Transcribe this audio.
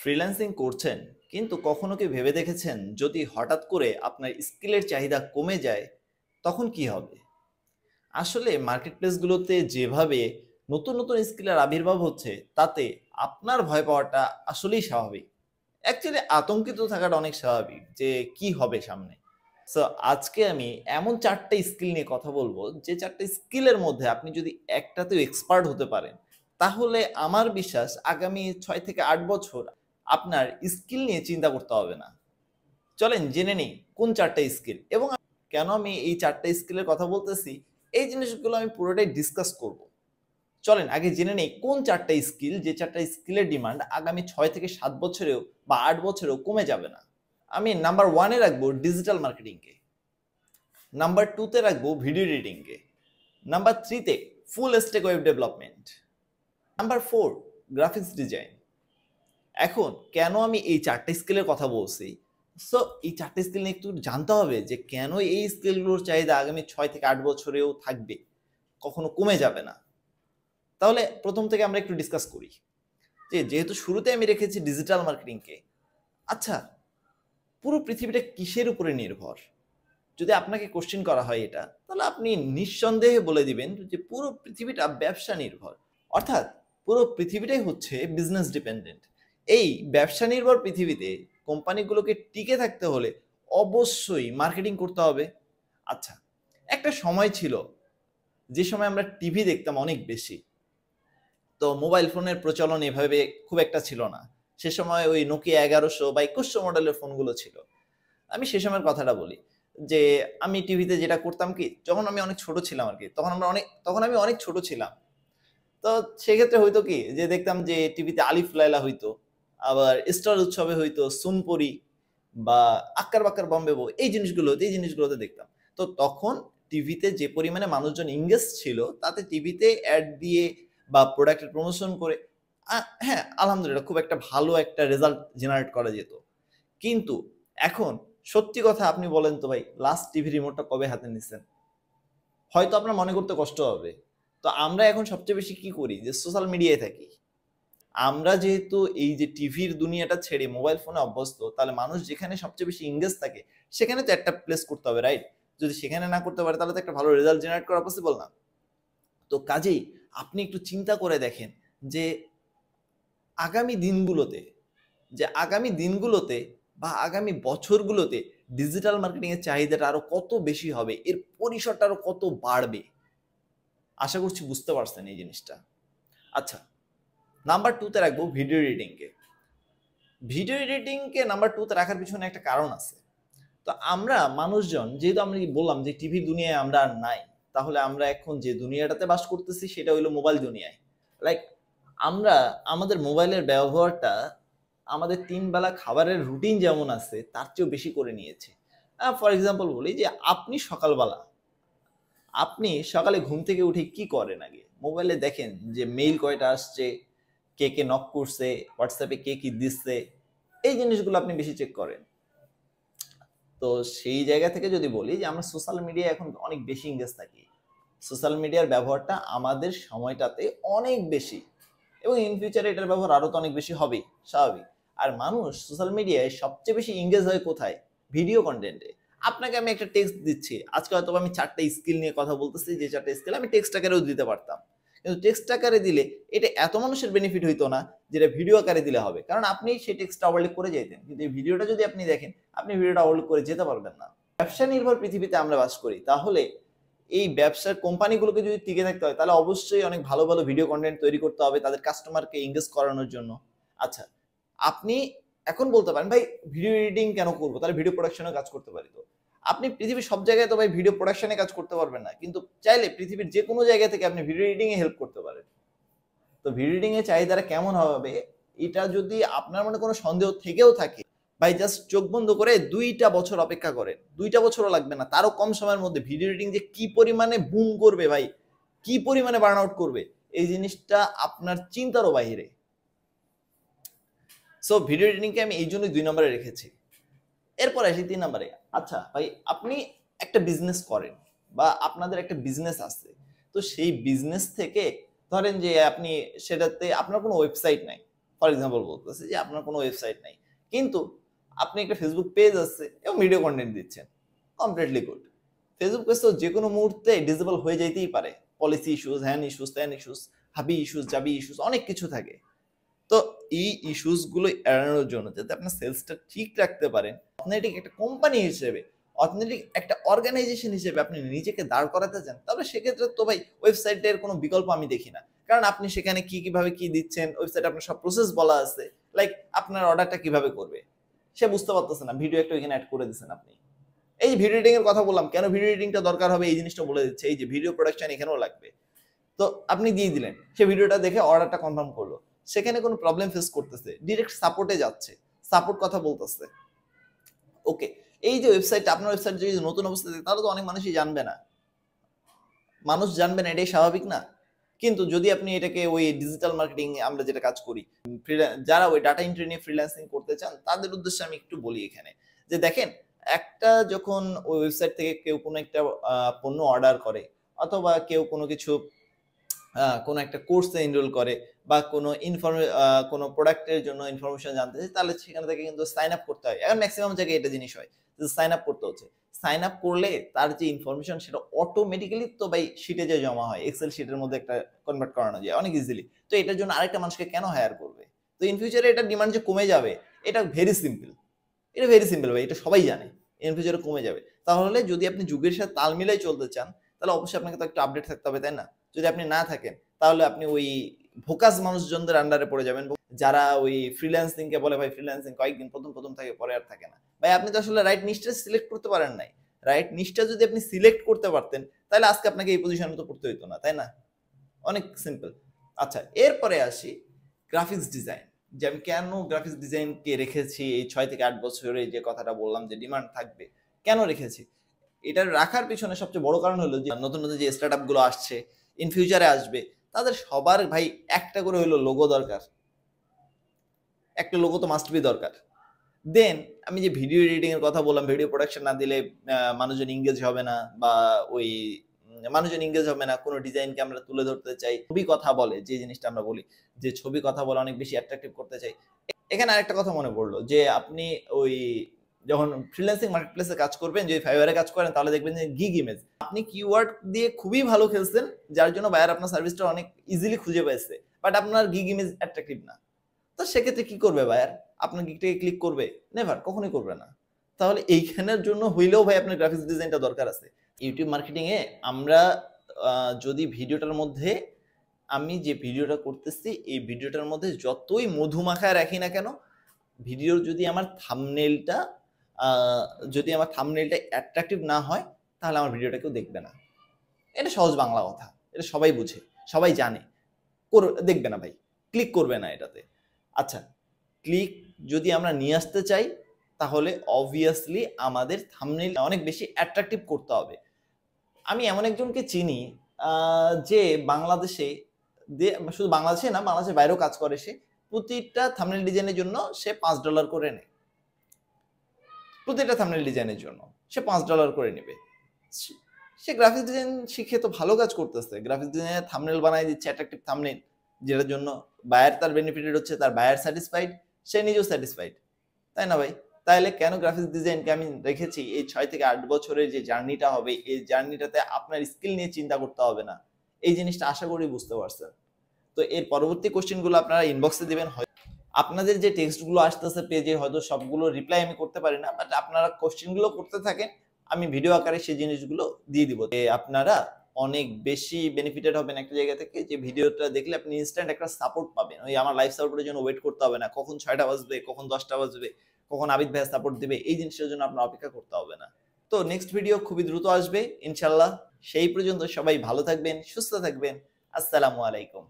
Freelancing করছেন, কিন্তু কখনো কি ভেবে দেখেছেন যদি হঠাৎ করে আপনার স্কিলের চাহিদা কমে যায় তখন কি হবে? আসলে মার্কেট প্লেসগুলোতে যেভাবে নতুন নতুন স্কিলের আবির্ভাব হচ্ছে তাতে আপনার ভয় পাওয়াটা আসলেই স্বাভাবিক। অ্যাকচুয়ালি আতঙ্কিত থাকাটা অনেক স্বাভাবিক যে কি হবে সামনে। সো আজকে আমি এমন 4টা স্কিল নিয়ে কথা বলবো, যে 4টা স্কিলের মধ্যে আপনি যদি একটাতেও এক্সপার্ট হতে পারেন তাহলে আমার বিশ্বাস আগামী 6 থেকে 8 বছর আপনার স্কিল নিয়ে চিন্তা করতে হবে না। চলেন জেনে নিই কোন 4টা স্কিল এবং কেন আমি এই 4টা স্কিলের কথা বলতেছি। এই জিনিসগুলো আমি পুরোটাই ডিসকাস করব। চলেন আগে জেনে নেই কোন 4টা স্কিল, যে 4টা স্কিলের ডিমান্ড আগামী 6 থেকে 7 বছরেও বা 8 বছরেও কমে যাবে না। আমি নাম্বার 1-এ রাখবো ডিজিটাল মার্কেটিংকে, নাম্বার 2-তে রাখবো ভিডিও এডিটিংকে, নাম্বার 3-তে full stack web development, number 4 graphics design. এখন কেন আমি এই 4টা স্কিলের কথা বলছি? সো এই 4টা স্কিল নিয়ে একটু জানতে হবে যে কেন এই স্কিলগুলোর চাহিদা আগামী 6 থেকে 8 বছরেও থাকবে, কখনো কমে যাবে না। তাহলে প্রথম থেকে আমরা একটু ডিসকাস করি যে যেহেতু শুরুতে আমি রেখেছি ডিজিটাল মার্কেটিংকে। আচ্ছা, পুরো পৃথিবীটা কিসের উপরে নির্ভর? যদি আপনাকে কোশ্চেন করা হয় এটা, তাহলে আপনি নিঃসন্দেহে বলে দিবেন যে পুরো পৃথিবীটা ব্যবসা নির্ভর। অর্থাৎ পুরো পৃথিবীটাই হচ্ছে বিজনেস ডিপেন্ডেন্ট। এই ব্যবসা নির্ভর পৃথিবীতে কোম্পানিগুলোকে টিকে থাকতে হলে অবশ্যই মার্কেটিং করতে হবে। আচ্ছা, একটা সময় ছিল যে সময় আমরা টিভি দেখতাম অনেক বেশি, তো মোবাইল ফোনের প্রচলন এভাবে খুব একটা ছিল না। সে সময় ওই নোকিয়া 1100 বা 2100 মডেলের ফোনগুলো ছিল। আমি সে সময়ের কথাটা বলি যে আমি টিভিতে যেটা করতাম কি, যখন আমি অনেক ছোট ছিলাম আর কি, তখন আমি অনেক ছোট ছিলাম। তো সেক্ষেত্রে হইতো কি যে দেখতাম যে টিভিতে আলিফ লায়লা হইতো, আবার স্টার উৎসবে হইতো সুনপুরি বা আক্কার বাক্কার বম্বে বউ, এই জিনিসগুলোতে দেখতাম। তো তখন টিভিতে যে পরিমাণে মানুষজন ইংগেজ ছিল তাতে টিভিতে অ্যাড দিয়ে বা প্রোডাক্টের প্রমোশন করে হ্যাঁ আলহামদুলিল্লাহ খুব একটা ভালো একটা রেজাল্ট জেনারেট করা যেত। কিন্তু এখন সত্যি কথা আপনি বলেন তো ভাই, লাস্ট টিভি রিমোটটা কবে হাতে নিছেন? হয়তো আপনার মনে করতে কষ্ট হবে। তো আমরা এখন সবচেয়ে বেশি কি করি যে সোশ্যাল মিডিয়ায় থাকি। আমরা যেহেতু এই যে টিভির দুনিয়াটা ছেড়ে মোবাইল ফোনে অভ্যস্ত, তাহলে মানুষ যেখানে সবচেয়ে বেশি এঙ্গেজ থাকে সেখানে তো একটা প্লেস করতে হবে, রাইট? যদি সেখানে না করতে পারে তাহলে তো একটা ভালো রেজাল্ট জেনারেট করা পসিবল না। তো কাজেই আপনি একটু চিন্তা করে দেখেন যে আগামী দিনগুলোতে বা আগামী বছরগুলোতে ডিজিটাল মার্কেটিং এর চাহিদাটা আরো কত বেশি হবে, এর পরিসরটা আরো কত বাড়বে। আশা করছি বুঝতে পারছেন এই জিনিসটা। আচ্ছা, নাম্বার 2-তে রাখবো ভিডিও এডিটিংকে। ভিডিও এডিটিংকে নাম্বার 2-তে রাখার পিছনে একটা কারণ আছে। তো আমরা মানুষজন যেহেতু আমরা বললাম যে টিভির দুনিয়ায় আমরা আর নাই, তাহলে আমরা এখন যে দুনিয়াটাতে বাস করতেছি সেটা হলো মোবাইল দুনিয়ায়। লাইক আমরা আমাদের মোবাইলের ব্যবহারটা আমাদের 3 বেলা খাবারের রুটিন যেমন আছে তার চেয়েও বেশি করে নিয়েছে। ফর এক্সাম্পল বলি যে আপনি সকালে ঘুম থেকে উঠে কি করেন? আগে মোবাইলে দেখেন যে মেইল কয়টা আসছে, কে কে নক করছে, হোয়াটসঅ্যাপে কে কি দিচ্ছে, এই জিনিসগুলো আপনি বেশি চেক করেন। তো সেই জায়গা থেকে যদি বলি যে আমরা সোশ্যাল মিডিয়া এখন অনেক বেশি এঙ্গেজ থাকি, সোশ্যাল মিডিয়ার ব্যবহারটা আমাদের সময়টাতে অনেক বেশি, এবং ইন ফিউচারে এটার ব্যবহার আরো তো অনেক বেশি হবেই, স্বাভাবিক। আর মানুষ সোশ্যাল মিডিয়ায় সবচেয়ে বেশি এঙ্গেজ হয় কোথায়? ভিডিও কন্টেন্টে। আপনাকে আমি একটা টেক্সট দিচ্ছি, আজকে হয়তো আমি 4টা স্কিল নিয়ে কথা বলতেছি, যে 4টা স্কিল আমি টেক্সট আকারেও দিতে পারতাম, কিন্তু টেক্সট আকারে দিলে এটা এত মানুষের বেনিফিট হইতো না যেটা ভিডিও আকারে দিলে হবে, কারণ আপনি সেই টেক্সটটা ওভারলোড করে যেতেন, কিন্তু এই ভিডিওটা যদি আপনি দেখেন আপনি ভিডিওটা ওভারলোড করে যেতে পারবেন না। ব্যবসা নির্ভর পৃথিবীতে আমরা বাস করি, তাহলে এই ব্যবসার কোম্পানিগুলোকে যদি টিকে থাকতে হয় তাহলে অবশ্যই অনেক ভালো ভালো ভিডিও কন্টেন্ট তৈরি করতে হবে তাদের কাস্টমারকে এঙ্গেজ করানোর জন্য। আচ্ছা, আপনি এখন বলতে পারেন ভাই ভিডিও এডিটিং কেন করবো, তাহলে ভিডিও প্রোডাকশনে কাজ করতে পারি। তো আপনি পৃথিবীর সব জায়গায় তো ভাই ভিডিও প্রোডাকশনে কাজ করতে পারবেন না, কিন্তু চাইলে পৃথিবীর যে কোনো জায়গা থেকে আপনি ভিডিও এডিটিং এ হেল্প করতে পারেন। তো ভিডিও এডিটিং এর চাহিদাটা কেমন হবে, এটা যদি আপনার মনে কোনো সন্দেহ থেকেও থাকে, ভাই জাস্ট চোখ বন্ধ করে 2টা বছর অপেক্ষা করেন। 2টা বছরও লাগবে না, তারও কম সময়ের মধ্যে ভিডিও এডিটিং যে কি পরিমাণে বুম করবে ভাই, কি পরিমাণে বার্ন আউট করবে, এই জিনিসটা আপনার চিন্তারও বাহিরে। সো ভিডিও এডিটিংকে আমি এই জন্যই 2 নম্বরে রেখেছি। এরপর আসি 3 নম্বরে। আচ্ছা ভাই, আপনি একটা বিজনেস করেন বা আপনাদের একটা বিজনেস আছে, তো সেই বিজনেস থেকে ধরেন যে আপনি সেটাতে আপনার কোনো ওয়েবসাইট নাই, ফর এক্সাম্পল বলতেছে যে আপনার কোনো ওয়েবসাইট নাই, কিন্তু আপনি একটা ফেসবুক পেজ আছে এবং ভিডিও কন্টেন্ট দিচ্ছেন, কমপ্লিটলি গুড। ফেসবুক পেজ তো যে কোনো মুহূর্তে ডিসেবল হয়ে যাইতেই পারে, পলিসি ইস্যুস, হ্যান ইস্যুস, ত্যান ইস্যুস, হাবি ইস্যুস, জাবি ইস্যুস, অনেক কিছু থাকে। তো এই ইস্যুসগুলো এড়ানোর জন্য যাতে আপনার সেলসটা ঠিক রাখতে পারেন, অথেন্টিক একটা কোম্পানি হিসেবে, অথেন্টিক একটা অর্গানাইজেশন হিসেবে আপনি নিজেকে দাঁড় করাতে চান, তবে সেক্ষেত্রে তো ভাই ওয়েবসাইটের কোনো বিকল্প আমি দেখি না। কারণ আপনি সেখানে কিভাবে কি দিচ্ছেন, ওয়েবসাইটে আপনার সব প্রসেস বলা আছে, লাইক আপনার অর্ডারটা কিভাবে করবে সে বুঝতে পারতেছে না, ভিডিও একটা ওইখানে অ্যাড করে দিচ্ছেন আপনি। এই যে ভিডিও এডিটিং এর কথা বললাম, কেন ভিডিও এডিটিংটা দরকার হবে এই জিনিসটা বলে দিচ্ছে, এই যে ভিডিও প্রোডাকশন এখানেও লাগবে। তো আপনি দিয়ে দিলেন, সে ভিডিওটা দেখে অর্ডারটা কনফার্ম করলো, সেখানে কোনো প্রবলেম ফেস করতেছে, ডিরেক্ট সাপোর্টে যাচ্ছে, সাপোর্ট কথা বলতেছে, ওকে। এই যে ওয়েবসাইট, আপনার ওয়েবসাইট যদি নতুন অবস্থায় থাকে তাহলে তো অনেক মানুষই জানবে না, মানুষ জানবে না, এটাই স্বাভাবিক না? কিন্তু যদি আপনি এটাকে ওই ডিজিটাল মার্কেটিং আমরা যেটা কাজ করি, যারা ওই ডাটা এন্ট্রি নিয়ে ফ্রিল্যান্সিং করতে চান তাদের উদ্দেশ্যে আমি একটু বলি এখানে, যে দেখেন, একটা যখন ওই ওয়েবসাইট থেকে কেউ কোনো একটা পণ্য অর্ডার করে, অথবা কেউ কোনো কিছু কোনো একটা কোর্সে এনরোল করে, বা কোনো কোনো প্রোডাক্টের জন্য ইনফরমেশন জানতে চাই, তাহলে সেখান থেকে কিন্তু সাইন আপ করতে হয়। এখন ম্যাক্সিমাম জায়গায় এটা জিনিস হয় যে সাইন আপ করতে হচ্ছে। সাইন আপ করলে তার যে ইনফরমেশন সেটা অটোমেটিক্যালি তো ভাই শিটে যে জমা হয়, এক্সেল শিটের মধ্যে একটা কনভার্ট করানো যায় অনেক ইজিলি। তো এটার জন্য আরেকটা মানুষকে কেন হায়ার করবে? তো ইন ফিউচারে এটার ডিমান্ড যে কমে যাবে, এটা ভেরি সিম্পল, এটা ভেরি সিম্পল ভাই, এটা সবাই জানে ইন ফিউচারে কমে যাবে। তাহলে যদি আপনি যুগের সাথে তাল মিলাই চলতে চান, তাহলে অবশ্যই আপনাকে তো একটু আপডেট থাকতে হবে, তাই না? যদি আপনি না থাকেন তাহলে আপনি ওই ভোকাস মানুষজনদের আন্ডারে পড়ে যাবেন, যারা ওই ফ্রিল্যান্সিং কে বলে ভাই ফ্রিল্যান্সিং কয়েকদিন প্রথম থাকে, পরে আর থাকে না। ভাই আপনি তো আসলে রাইট নিশটা সিলেক্ট করতে পারেন নাই। রাইট নিশটা যদি আপনি সিলেক্ট করতে পারতেন তাহলে আজকে আপনাকে এই পজিশনে তো পড়তে হইতো না, তাই না? অনেক সিম্পল। আচ্ছা, এরপরে আসি গ্রাফিক্স ডিজাইন, যে আমি কেন গ্রাফিক্স ডিজাইনকে রেখেছি এই 6 থেকে 8 বছরে, যে কথাটা বললাম যে ডিমান্ড থাকবে, কেন রেখেছি? এটা রাখার পিছনে সবচেয়ে বড় কারণ হলো যে নতুন নতুন যে স্টার্টআপ গুলো আসছে, ইন ফিউচারে আসবে, তাদের সবার ভাই একটা করে হলো লোগো দরকার, একটা লোগো তো মাস্ট বি দরকার। দেন আমি যে ভিডিও এডিটিং এর কথা বললাম, ভিডিও প্রোডাকশন না দিলে মানুষজন ইংগেজ হবে না, বা ওই মানুষজন ইংগেজ হবে না। কোনো ডিজাইনকে আমরা তুলে ধরতে চাই, ছবি কথা বলে, যে জিনিসটা আমরা বলি যে ছবি কথা বলে অনেক বেশি অ্যাট্রাকটিভ করতে চাই। এখানে আরেকটা কথা মনে পড়লো, যে আপনি ওই যখন ফ্রিল্যান্সিং মার্কেটপ্লেসে কাজ করবেন, যদি ফাইবারে কাজ করেন, তাহলে দেখবেন যে গিগ ইমেজ আপনি কিওয়ার্ড দিয়ে খুবই ভালো খেলছেন, যার জন্য বায়ার আপনার সার্ভিসটা অনেক ইজিলি খুঁজে পাইছে, বাট আপনার গিগ ইমেজ অ্যাট্রাকটিভ না। তো সেক্ষেত্রে কি করবে বায়ার? আপনার গিগটাকে ক্লিক করবে? নেভার, কখনোই করবে না। তাহলে এইখানের জন্য হইলেও ভাই আপনার গ্রাফিক্স ডিজাইনটা দরকার আছে। ইউটিউব মার্কেটিং এ আমরা যদি ভিডিওটার মধ্যে, আমি যে ভিডিওটা করতেছি এই ভিডিওটার মধ্যে যতই মধুমাখায় রাখি না কেন, ভিডিওর যদি আমার থাম্বনেইলটা অ্যাট্রাকটিভ না হয়, তাহলে আমার ভিডিওটা কেউ দেখবে না। এটা সহজ বাংলা কথা, এটা সবাই বুঝে, সবাই জানে, দেখবে না ভাই, ক্লিক করবে না এটাতে। আচ্ছা, ক্লিক যদি আমরা নিয়ে আসতে চাই, তাহলে অবভিয়াসলি আমাদের থাম্বনেইল অনেক বেশি অ্যাট্রাকটিভ করতে হবে। আমি এমন একজনকে চিনি, যে বাংলাদেশে, শুধু বাংলাদেশে না, বাংলাদেশের বাইরেও কাজ করে। সে প্রতিটা থাম্বনেইল ডিজাইনের জন্য সে $5 করে নেয়, প্রতিটা থাম্বনেইল ডিজাইনের জন্য সে $5 করে নেবে। সে গ্রাফিক্স ডিজাইন শিখে তো ভালো কাজ করতেছে, গ্রাফিক্স ডিজাইনের থাম্বনেইল বানাই দিচ্ছে, অ্যাট্রাকটিভ থাম্বনেইল, যেটার জন্য বায়ার তার বেনিফিটেড হচ্ছে, তার বায়ার স্যাটিসফাইড, সে নিজেও স্যাটিসফাইড, তাই না ভাই? তাহলে কেন গ্রাফিক্স ডিজাইনকে আমি রেখেছি? এই 6 থেকে 8 বছরের যে জার্নিটা হবে, এই জার্নিটাতে আপনার স্কিল নিয়ে চিন্তা করতে হবে না। এই জিনিসটা আশা করি বুঝতে পারছেন। তো এর পরবর্তী কোশ্চেনগুলো আপনারা ইনবক্সে দিবেন। আপনাদের যে টেক্সটগুলো আসতেছে পেজে, হয়তো সবগুলো রিপ্লাই আমি করতে পারি না, বাট আপনারা কোশ্চেনগুলো করতে থাকেন, আমি ভিডিও আকারে সেই জিনিসগুলো দিয়ে দিব। আপনারা অনেক বেশি বেনিফিটেড হবেন একটা জায়গা থেকে, যে ভিডিওটা দেখলে আপনি ইনস্ট্যান্ট একটা সাপোর্ট পাবেন। ওই আমার লাইফ সাপোর্টের জন্য ওয়েট করতে হবে না, কখন 6টা বাজবে, কখন 10টা বাজবে, কখন আবিদ ভাই সাপোর্ট দিবে, এই জিনিসটার জন্য আপনার অপেক্ষা করতে হবে না। তো নেক্সট ভিডিও খুবই দ্রুত আসবে ইনশাল্লাহ। সেই পর্যন্ত সবাই ভালো থাকবেন, সুস্থ থাকবেন। আসসালামু আলাইকুম।